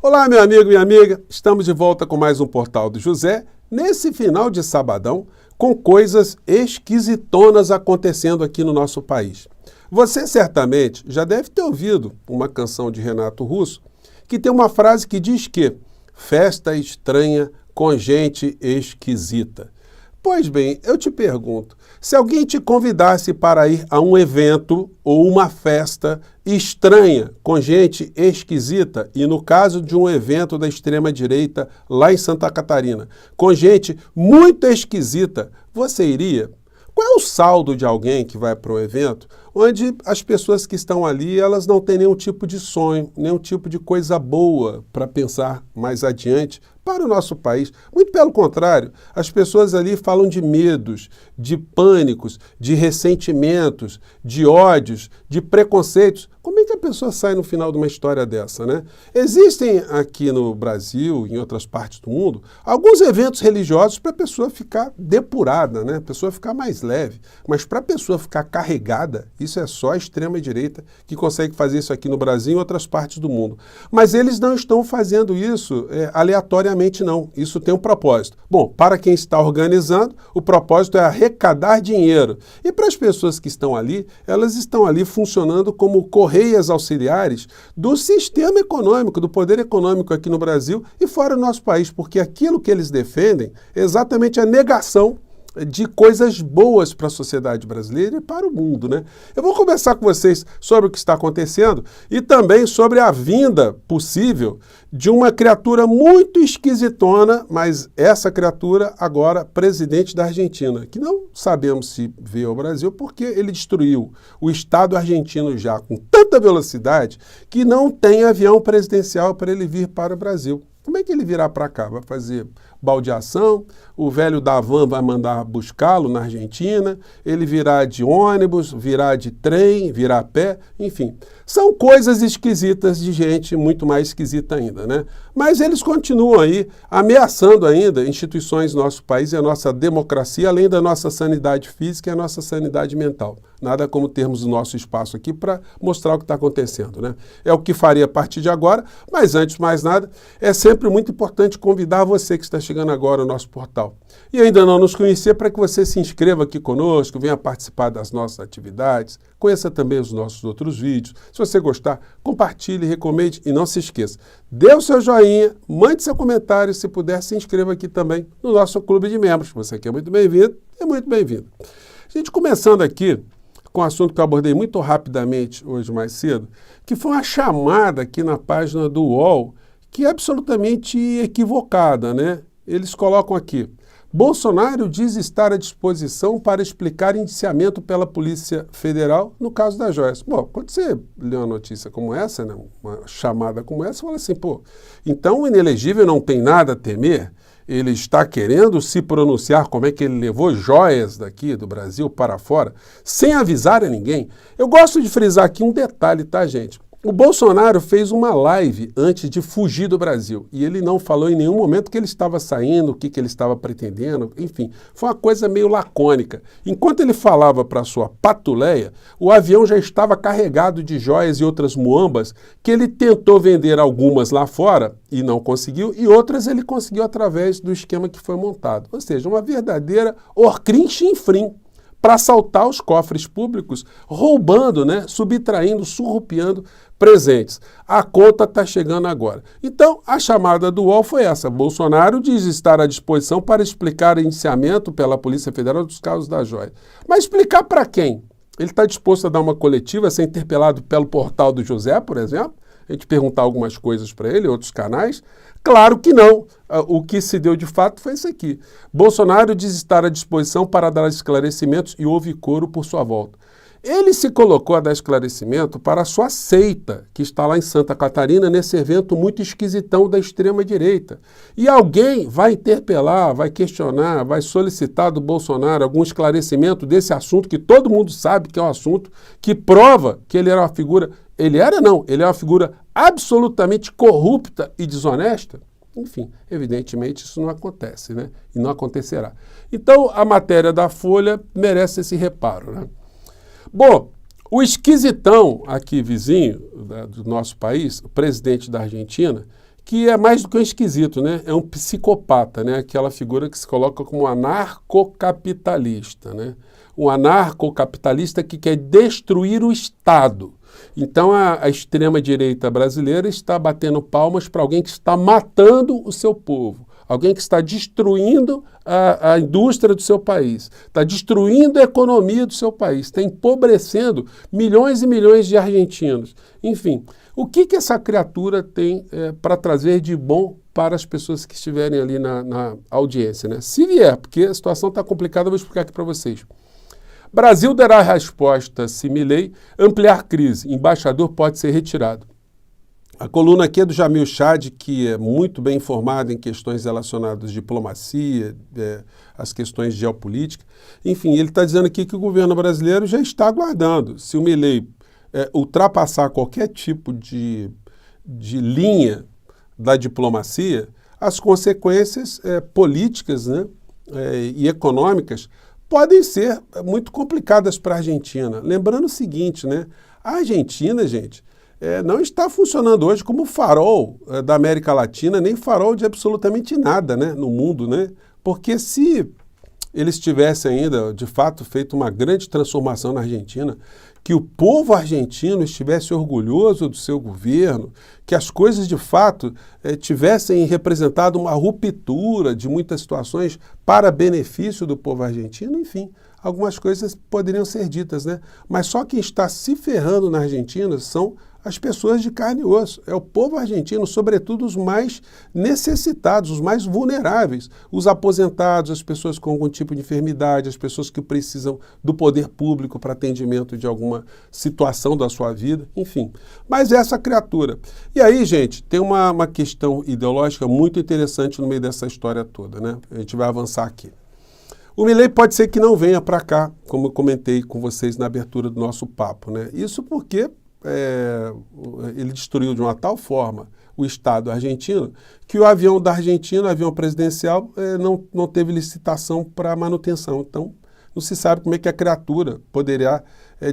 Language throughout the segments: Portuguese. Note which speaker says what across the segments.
Speaker 1: Olá, meu amigo e minha amiga, estamos de volta com mais um Portal do José, nesse final de sabadão, com coisas esquisitonas acontecendo aqui no nosso país. Você certamente já deve ter ouvido uma canção de Renato Russo que tem uma frase que diz que festa estranha com gente esquisita. Pois bem, eu te pergunto, se alguém te convidasse para ir a um evento ou uma festa estranha com gente esquisita, e no caso de um evento da extrema-direita lá em Santa Catarina, com gente muito esquisita, você iria? Qual é o saldo de alguém que vai para um evento onde as pessoas que estão ali, elas não têm nenhum tipo de sonho, nenhum tipo de coisa boa para pensar mais adiante para o nosso país? Muito pelo contrário, as pessoas ali falam de medos, de pânicos, de ressentimentos, de ódios, de preconceitos. Como é que a pessoa sai no final de uma história dessa, né? Existem aqui no Brasil, em outras partes do mundo, alguns eventos religiosos para a pessoa ficar depurada, né? A pessoa ficar mais leve. Mas para a pessoa ficar carregada, isso é só a extrema-direita que consegue fazer isso aqui no Brasil e em outras partes do mundo. Mas eles não estão fazendo isso aleatoriamente, não. Isso tem um propósito. Bom, para quem está organizando, o propósito é arrecadar dinheiro. E para as pessoas que estão ali, elas estão ali funcionando como correias auxiliares do sistema econômico, do poder econômico aqui no Brasil e fora do nosso país, porque aquilo que eles defendem é exatamente a negação de coisas boas para a sociedade brasileira e para o mundo, né? Eu vou conversar com vocês sobre o que está acontecendo e também sobre a vinda possível de uma criatura muito esquisitona, mas essa criatura agora presidente da Argentina, que não sabemos se veio ao Brasil porque ele destruiu o Estado argentino já com tanta velocidade que não tem avião presidencial para ele vir para o Brasil. Como é que ele virá para cá? Vai fazer baldeação, o velho da van vai mandar buscá-lo na Argentina, ele virá de ônibus, virá de trem, virá a pé, enfim. São coisas esquisitas de gente muito mais esquisita ainda, né? Mas eles continuam aí ameaçando ainda instituições do nosso país e a nossa democracia, além da nossa sanidade física e a nossa sanidade mental. Nada como termos o nosso espaço aqui para mostrar o que está acontecendo, né? É o que faria a partir de agora, mas antes de mais nada, é sempre muito importante convidar você que está chegando agora ao nosso portal e ainda não nos conhecer para que você se inscreva aqui conosco, venha participar das nossas atividades, conheça também os nossos outros vídeos. Se você gostar, compartilhe, recomende e não se esqueça, dê o seu joinha, mande seu comentário, se puder, se inscreva aqui também no nosso clube de membros. Você aqui é muito bem-vindo e muito bem-vindo. Gente, começando aqui com um assunto que eu abordei muito rapidamente hoje mais cedo, que foi uma chamada aqui na página do UOL, que é absolutamente equivocada, né? Eles colocam aqui: Bolsonaro diz estar à disposição para explicar indiciamento pela Polícia Federal no caso das joias. Bom, quando você lê uma notícia como essa, né, uma chamada como essa, você fala assim, pô, então o inelegível não tem nada a temer? Ele está querendo se pronunciar como é que ele levou joias daqui do Brasil para fora, sem avisar a ninguém? Eu gosto de frisar aqui um detalhe, tá, gente? O Bolsonaro fez uma live antes de fugir do Brasil e ele não falou em nenhum momento que ele estava saindo, o que ele estava pretendendo, enfim, foi uma coisa meio lacônica. Enquanto ele falava para sua patuleia, o avião já estava carregado de joias e outras muambas que ele tentou vender algumas lá fora e não conseguiu, e outras ele conseguiu através do esquema que foi montado. Ou seja, uma verdadeira orcrim-chinfrim para assaltar os cofres públicos, roubando, né, subtraindo, surrupiando presentes. A conta está chegando agora. Então, a chamada do UOL foi essa: Bolsonaro diz estar à disposição para explicar o indiciamento pela Polícia Federal dos casos da joia. Mas explicar para quem? Ele está disposto a dar uma coletiva, a ser interpelado pelo Portal do José, por exemplo? A gente perguntar algumas coisas para ele, outros canais? Claro que não. O que se deu de fato foi isso aqui. Bolsonaro diz estar à disposição para dar esclarecimentos e houve coro por sua volta. Ele se colocou a dar esclarecimento para a sua seita, que está lá em Santa Catarina, nesse evento muito esquisitão da extrema-direita. E alguém vai interpelar, vai questionar, vai solicitar do Bolsonaro algum esclarecimento desse assunto que todo mundo sabe que é um assunto que prova que ele era uma figura... Ele é uma figura absolutamente corrupta e desonesta. Enfim, evidentemente isso não acontece, né? E não acontecerá. Então, a matéria da Folha merece esse reparo, né? Bom, o esquisitão aqui vizinho do nosso país, o presidente da Argentina, que é mais do que um esquisito, né? É um psicopata, né? Aquela figura que se coloca como anarcocapitalista, né? Um anarcocapitalista que quer destruir o Estado. Então a extrema-direita brasileira está batendo palmas para alguém que está matando o seu povo, alguém que está destruindo a indústria do seu país, está destruindo a economia do seu país, está empobrecendo milhões e milhões de argentinos. Enfim, o que essa criatura tem para trazer de bom para as pessoas que estiverem ali na audiência, né? Se vier, porque a situação está complicada, eu vou explicar aqui para vocês. Brasil dará resposta se Milei ampliar crise. Embaixador pode ser retirado. A coluna aqui é do Jamil Chad, que é muito bem informado em questões relacionadas à diplomacia, as questões de geopolítica. Enfim, ele está dizendo aqui que o governo brasileiro já está aguardando. Se o Milei ultrapassar qualquer tipo de linha da diplomacia, as consequências políticas, né, e econômicas podem ser muito complicadas para a Argentina. Lembrando o seguinte, né, a Argentina, gente, não está funcionando hoje como farol da América Latina, nem farol de absolutamente nada, né, no mundo, né? Porque se eles tivessem ainda, de fato, feito uma grande transformação na Argentina, que o povo argentino estivesse orgulhoso do seu governo, que as coisas, de fato, tivessem representado uma ruptura de muitas situações para benefício do povo argentino, enfim, algumas coisas poderiam ser ditas, né? Mas só quem está se ferrando na Argentina são as pessoas de carne e osso. É o povo argentino, sobretudo os mais necessitados, os mais vulneráveis, os aposentados, as pessoas com algum tipo de enfermidade, as pessoas que precisam do poder público para atendimento de alguma situação da sua vida, enfim. Mas essa criatura. E aí, gente, tem uma questão ideológica muito interessante no meio dessa história toda, né? A gente vai avançar aqui. O Milei pode ser que não venha para cá, como eu comentei com vocês na abertura do nosso papo, né? Isso porque ele destruiu de uma tal forma o Estado argentino que o avião da Argentina, o avião presidencial, não teve licitação para manutenção. Então, não se sabe como é que a criatura poderia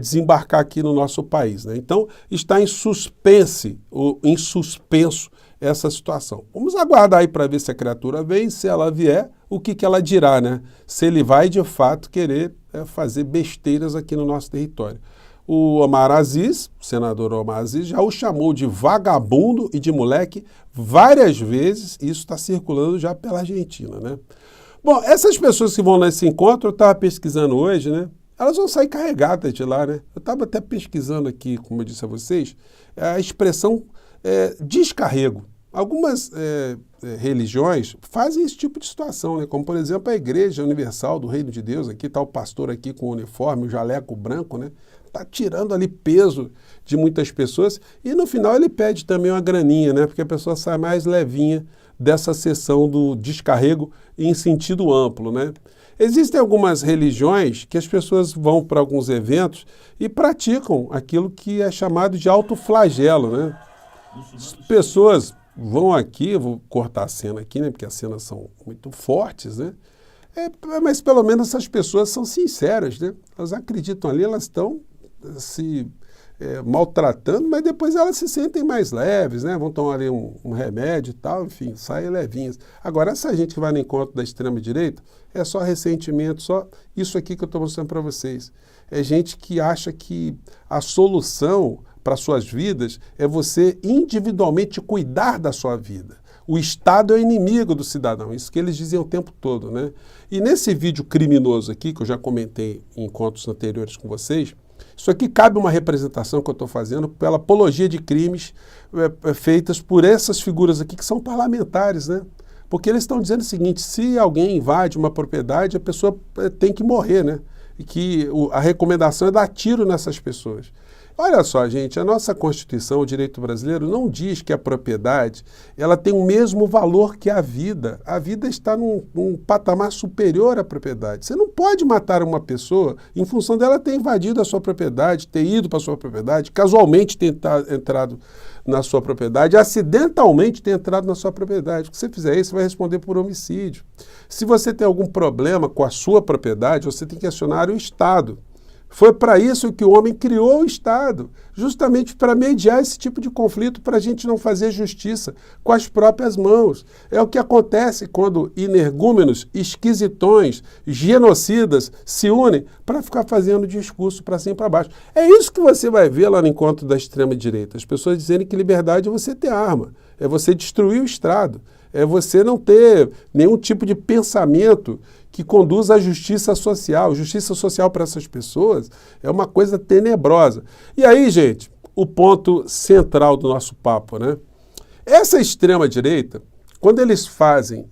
Speaker 1: desembarcar aqui no nosso país, né? Então, está em suspense, ou em suspenso, essa situação. Vamos aguardar aí para ver se a criatura vem, se ela vier, o que ela dirá, né? Se ele vai, de fato, querer fazer besteiras aqui no nosso território. O Omar Aziz, o senador Omar Aziz, já o chamou de vagabundo e de moleque várias vezes, e isso está circulando já pela Argentina, né? Bom, essas pessoas que vão nesse encontro, eu estava pesquisando hoje, né? Elas vão sair carregadas de lá, né? Eu estava até pesquisando aqui, como eu disse a vocês, a expressão descarrego. Algumas religiões fazem esse tipo de situação, né? Como, por exemplo, a Igreja Universal do Reino de Deus, aqui está o pastor aqui com o uniforme, o jaleco branco, né? Está tirando ali peso de muitas pessoas e no final ele pede também uma graninha, né? Porque a pessoa sai mais levinha dessa sessão do descarrego em sentido amplo, né? Existem algumas religiões que as pessoas vão para alguns eventos e praticam aquilo que é chamado de autoflagelo, né? As pessoas vão aqui, eu vou cortar a cena aqui, né? Porque as cenas são muito fortes, né? Mas pelo menos essas pessoas são sinceras, né? Elas acreditam ali, elas estão se maltratando, mas depois elas se sentem mais leves, né? Vão tomar ali um remédio e tal, enfim, saem levinhas. Agora, essa gente que vai no encontro da extrema-direita é só ressentimento, só isso aqui que eu estou mostrando para vocês. É gente que acha que a solução para suas vidas é você individualmente cuidar da sua vida. O Estado é o inimigo do cidadão, isso que eles dizem o tempo todo, né? E nesse vídeo criminoso aqui, que eu já comentei em encontros anteriores com vocês, isso aqui cabe uma representação que eu estou fazendo pela apologia de crimes feitas por essas figuras aqui que são parlamentares, né? Porque eles estão dizendo o seguinte, se alguém invade uma propriedade, a pessoa tem que morrer, né? E que a recomendação é dar tiro nessas pessoas. Olha só, gente, a nossa Constituição, o direito brasileiro, não diz que a propriedade ela tem o mesmo valor que a vida. A vida está num patamar superior à propriedade. Você não pode matar uma pessoa em função dela ter invadido a sua propriedade, ter ido para a sua propriedade, casualmente ter entrado na sua propriedade, acidentalmente ter entrado na sua propriedade. Se você fizer isso, você vai responder por homicídio. Se você tem algum problema com a sua propriedade, você tem que acionar o Estado. Foi para isso que o homem criou o Estado, justamente para mediar esse tipo de conflito, para a gente não fazer justiça com as próprias mãos. É o que acontece quando energúmenos, esquisitões, genocidas se unem para ficar fazendo discurso para cima e para baixo. É isso que você vai ver lá no encontro da extrema-direita. As pessoas dizendo que liberdade é você ter arma, é você destruir o Estado, é você não ter nenhum tipo de pensamento que conduz à justiça social. Justiça social para essas pessoas é uma coisa tenebrosa. E aí, gente, o ponto central do nosso papo, né? Essa extrema-direita, quando eles fazem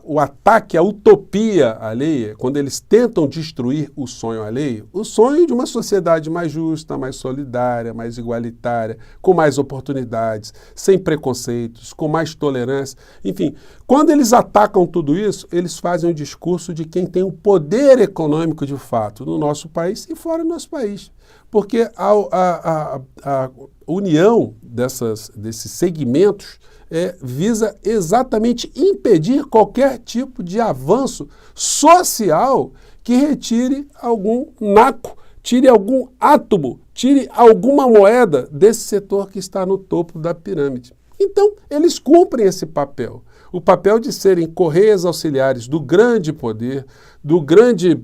Speaker 1: o ataque à utopia alheia, quando eles tentam destruir o sonho alheio, o sonho de uma sociedade mais justa, mais solidária, mais igualitária, com mais oportunidades, sem preconceitos, com mais tolerância, enfim, quando eles atacam tudo isso, eles fazem o discurso de quem tem o poder econômico de fato no nosso país e fora do nosso país. Porque a união desses segmentos visa exatamente impedir qualquer tipo de avanço social que retire algum naco, tire algum átomo, tire alguma moeda desse setor que está no topo da pirâmide. Então, eles cumprem esse papel. O papel de serem correias auxiliares do grande poder, do grande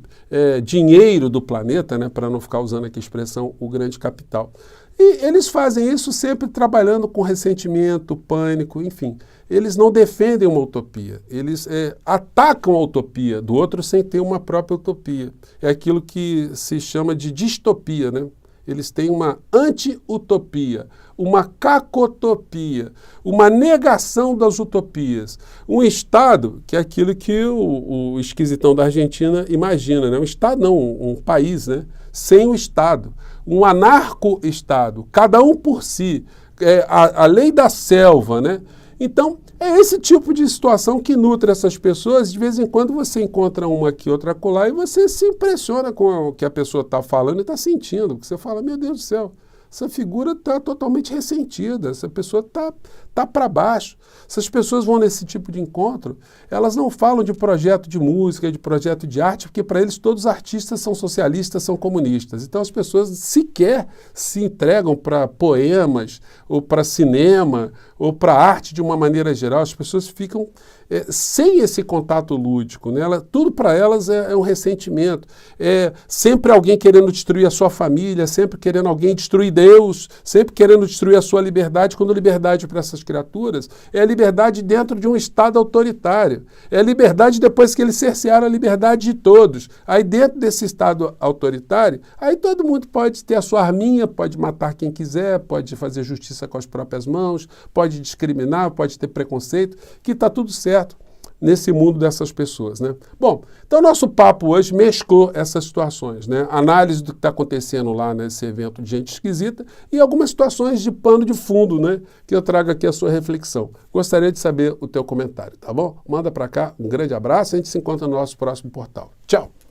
Speaker 1: dinheiro do planeta, né, para não ficar usando aqui a expressão, o grande capital. E eles fazem isso sempre trabalhando com ressentimento, pânico, enfim. Eles não defendem uma utopia, eles atacam a utopia do outro sem ter uma própria utopia. É aquilo que se chama de distopia, né? Eles têm uma anti-utopia, uma cacotopia, uma negação das utopias. Um Estado, que é aquilo que o esquisitão da Argentina imagina, né? Um Estado não, um país, né? Sem o Estado. Um anarco-Estado, cada um por si, a lei da selva, né? Então, é esse tipo de situação que nutre essas pessoas. De vez em quando você encontra uma aqui, outra acolá, e você se impressiona com o que a pessoa está falando e está sentindo. Porque você fala, meu Deus do céu, essa figura está totalmente ressentida, essa pessoa está para baixo. Essas pessoas vão nesse tipo de encontro, elas não falam de projeto de música, de projeto de arte, porque para eles todos os artistas são socialistas, são comunistas. Então as pessoas sequer se entregam para poemas, ou para cinema, ou para arte de uma maneira geral. As pessoas ficam sem esse contato lúdico, né? Tudo para elas é um ressentimento. É sempre alguém querendo destruir a sua família, sempre querendo alguém destruir Deus, sempre querendo destruir a sua liberdade, quando liberdade para essas criaturas é a liberdade dentro de um Estado autoritário. É a liberdade depois que eles cercearam a liberdade de todos. Aí dentro desse Estado autoritário, aí todo mundo pode ter a sua arminha, pode matar quem quiser, pode fazer justiça com as próprias mãos, pode discriminar, pode ter preconceito, que está tudo certo nesse mundo dessas pessoas, né? Bom, então nosso papo hoje mesclou essas situações, né? Análise do que está acontecendo lá nesse evento de gente esquisita e algumas situações de pano de fundo, né? Que eu trago aqui a sua reflexão. Gostaria de saber o teu comentário, tá bom? Manda para cá, um grande abraço, a gente se encontra no nosso próximo portal. Tchau!